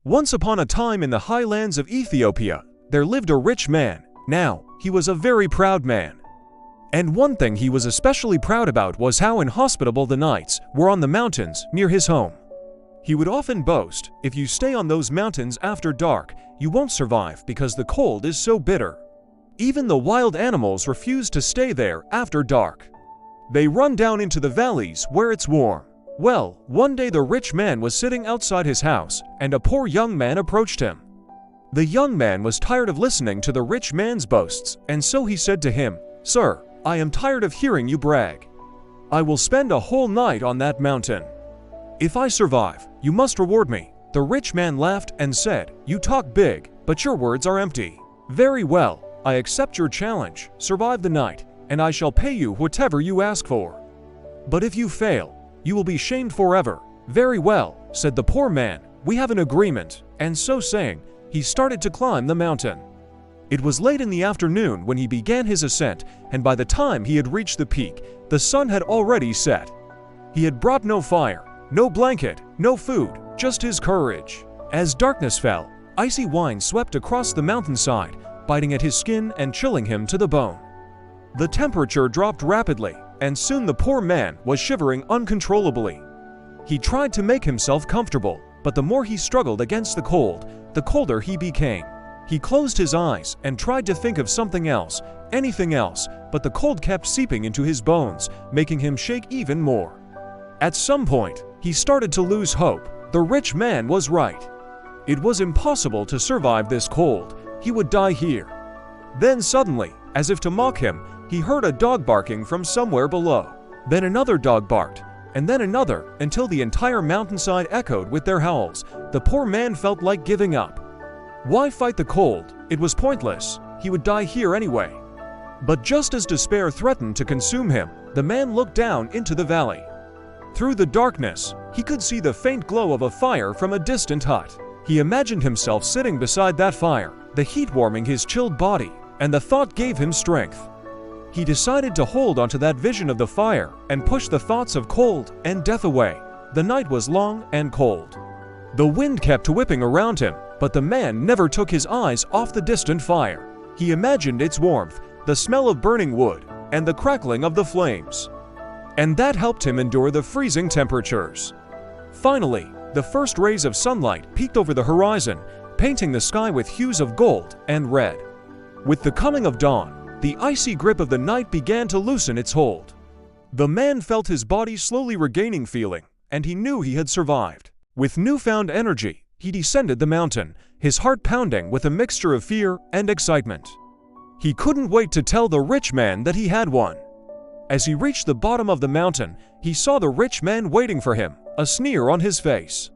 Once upon a time in the highlands of Ethiopia, there lived a rich man. Now, he was a very proud man. And one thing he was especially proud about was how inhospitable the nights were on the mountains near his home. He would often boast, "If you stay on those mountains after dark, you won't survive because the cold is so bitter." Even the wild animals refuse to stay there after dark. They run down into the valleys where it's warm. Well, one day the rich man was sitting outside his house, and a poor young man approached him. The young man was tired of listening to the rich man's boasts, and so he said to him, "Sir, I am tired of hearing you brag. I will spend a whole night on that mountain. If I survive, you must reward me." The rich man laughed and said, "You talk big, but your words are empty. Very well, I accept your challenge. Survive the night, and I shall pay you whatever you ask for. But if you fail, you will be shamed forever." "Very well," said the poor man, "we have an agreement." And so saying, he started to climb the mountain. It was late in the afternoon when he began his ascent, and by the time he had reached the peak, the sun had already set. He had brought no fire, no blanket, no food, just his courage. As darkness fell, icy wind swept across the mountainside, biting at his skin and chilling him to the bone. The temperature dropped rapidly, and soon the poor man was shivering uncontrollably. He tried to make himself comfortable, but the more he struggled against the cold, the colder he became. He closed his eyes and tried to think of something else, anything else, but the cold kept seeping into his bones, making him shake even more. At some point, he started to lose hope. The rich man was right. It was impossible to survive this cold. He would die here. Then suddenly, as if to mock him, he heard a dog barking from somewhere below. Then another dog barked, and then another, until the entire mountainside echoed with their howls. The poor man felt like giving up. Why fight the cold? It was pointless. He would die here anyway. But just as despair threatened to consume him, the man looked down into the valley. Through the darkness, he could see the faint glow of a fire from a distant hut. He imagined himself sitting beside that fire, the heat warming his chilled body, and the thought gave him strength. He decided to hold onto that vision of the fire and push the thoughts of cold and death away. The night was long and cold. The wind kept whipping around him, but the man never took his eyes off the distant fire. He imagined its warmth, the smell of burning wood, and the crackling of the flames. And that helped him endure the freezing temperatures. Finally, the first rays of sunlight peeked over the horizon, painting the sky with hues of gold and red. With the coming of dawn, the icy grip of the night began to loosen its hold. The man felt his body slowly regaining feeling, and he knew he had survived. With newfound energy, he descended the mountain, his heart pounding with a mixture of fear and excitement. He couldn't wait to tell the rich man that he had won. As he reached the bottom of the mountain, he saw the rich man waiting for him, a sneer on his face.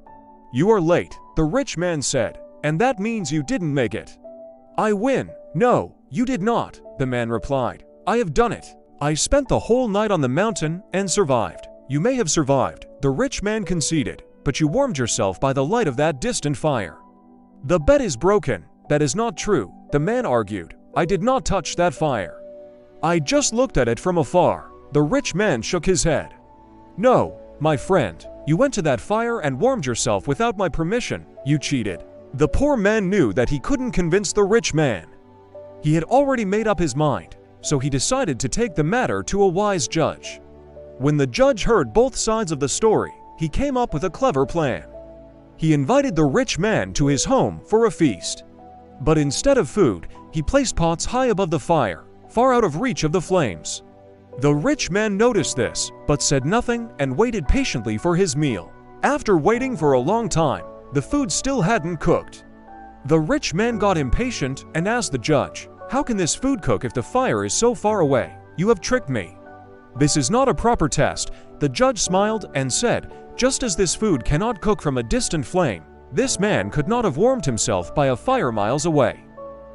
"You are late," the rich man said, "and that means you didn't make it." "I win." "No, you did not," the man replied. "I have done it. I spent the whole night on the mountain and survived." "You may have survived," the rich man conceded, "but you warmed yourself by the light of that distant fire." "The bet is broken." "That is not true," the man argued. "I did not touch that fire. I just looked at it from afar." The rich man shook his head. "No, my friend, you went to that fire and warmed yourself without my permission. You cheated." The poor man knew that he couldn't convince the rich man. He had already made up his mind, so he decided to take the matter to a wise judge. When the judge heard both sides of the story, he came up with a clever plan. He invited the rich man to his home for a feast. But instead of food, he placed pots high above the fire, far out of reach of the flames. The rich man noticed this, but said nothing and waited patiently for his meal. After waiting for a long time, the food still hadn't cooked. The rich man got impatient and asked the judge, "How can this food cook if the fire is so far away? You have tricked me." "This is not a proper test," the judge smiled and said, "Just as this food cannot cook from a distant flame, this man could not have warmed himself by a fire miles away.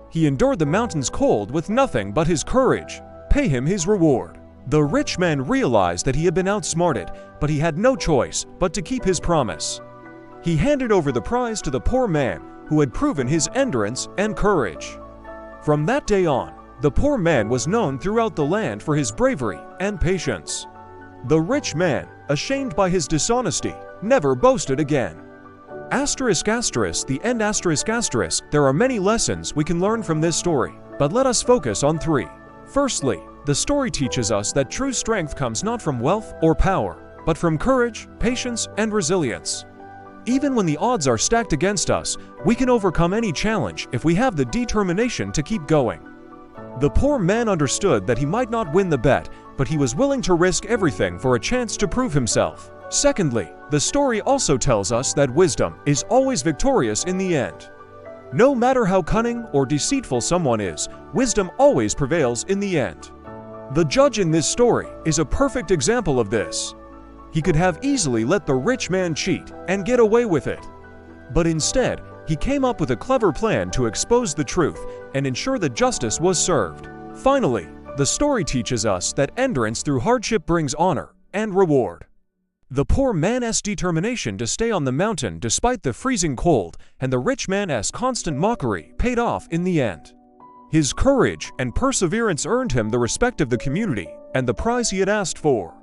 He endured the mountain's cold with nothing but his courage. Pay him his reward." The rich man realized that he had been outsmarted, but he had no choice but to keep his promise. He handed over the prize to the poor man, who had proven his endurance and courage. From that day on, the poor man was known throughout the land for his bravery and patience. The rich man, ashamed by his dishonesty, never boasted again. Asterisk asterisk the end asterisk asterisk. There are many lessons we can learn from this story, but let us focus on 3. Firstly, the story teaches us that true strength comes not from wealth or power, but from courage, patience, and resilience. Even when the odds are stacked against us, we can overcome any challenge if we have the determination to keep going. The poor man understood that he might not win the bet, but he was willing to risk everything for a chance to prove himself. Secondly, the story also tells us that wisdom is always victorious in the end. No matter how cunning or deceitful someone is, wisdom always prevails in the end. The judge in this story is a perfect example of this. He could have easily let the rich man cheat and get away with it. But instead, he came up with a clever plan to expose the truth and ensure that justice was served. Finally, the story teaches us that endurance through hardship brings honor and reward. The poor man's determination to stay on the mountain despite the freezing cold and the rich man's constant mockery paid off in the end. His courage and perseverance earned him the respect of the community and the prize he had asked for.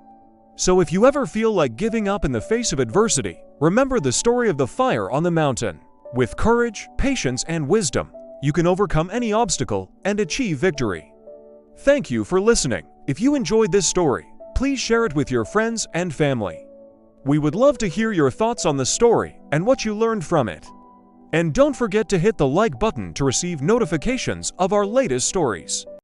So if you ever feel like giving up in the face of adversity, remember the story of the fire on the mountain. With courage, patience, and wisdom, you can overcome any obstacle and achieve victory. Thank you for listening. If you enjoyed this story, please share it with your friends and family. We would love to hear your thoughts on the story and what you learned from it. And don't forget to hit the like button to receive notifications of our latest stories.